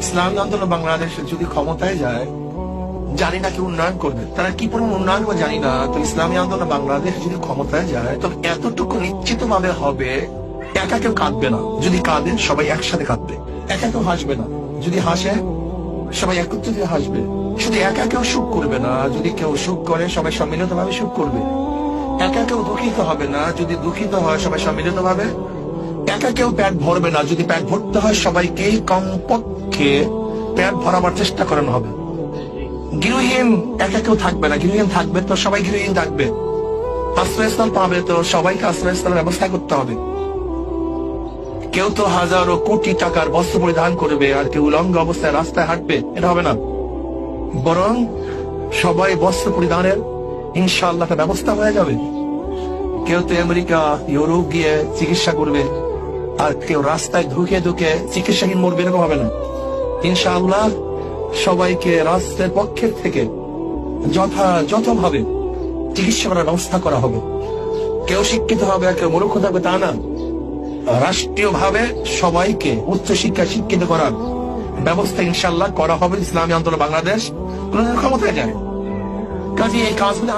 ইসলামী আন্দোলন বাংলাদেশে যদি ক্ষমতায় যায়, জানি না কি উন্নয়ন করবে, তারা কি পরিমাণ উন্নয়ন করবে জানি না। তো ইসলামী আন্দোলন বাংলাদেশ যদি ক্ষমতায় যায়, তবে এতটুকু নিশ্চিত ভাবে হবে, একা কেউ কাঁদবে না। যদি কাঁদে সবাই একসাথে কাঁদবে, একা কেউ হাসবে না। যদি হাসে সবাই একত্রিত হাসবে। শুধু একা কেউ সুখ করবে না, যদি কেউ সুখ করে সবাই সম্মিলিত ভাবে সুখ করবে। একা কেউ দুঃখিত হবে না, যদি দুঃখিত হয় সবাই সম্মিলিত ভাবে। একা কেউ পেট ভরবে না, যদি পেট ভরতে হয় সবাইকেই কমপক্ষে পেট ভরাবার চেষ্টা করানো হবে। গৃহহীন একা কেউ থাকবে না, গৃহহীন থাকবে তো সবাই গৃহহীন থাকবে। আশ্রয়স্থল পাবে তো সবাইকে আশ্রয়স্থলের ব্যবস্থা করতে হবে। কেউ তো হাজারো কোটি টাকার বস্ত্র পরিধান করবে আর কেউ উলঙ্গ অবস্থায় রাস্তায় হাঁটবে, এটা হবে না। বরং সবাই বস্ত্র পরিধানের ইনশাআল্লাহ একটা ব্যবস্থা হয়ে যাবে। কেউ তো আমেরিকা ইউরোপ গিয়ে চিকিৎসা করবে আর কেউ রাস্তায় ধুকে ধুকে চিকিৎসাহীন মরবে, এরকম হবে না। ইনশাআল্লাহ সবাইকে রাষ্ট্রের পক্ষের থেকে যথাযথভাবে চিকিৎসা করার ব্যবস্থা করা হবে। কেউ শিক্ষিত হবে আর কেউ মূর্খ থাকবে তা না। রাষ্ট্রীয় ভাবে সবাইকে উচ্চ শিক্ষায় শিক্ষিত করার ব্যবস্থা ইনশাআল্লাহ করা হবে ইসলামী আন্দোলন বাংলাদেশ ক্ষমতায় যায়। কাজে এই কাজগুলো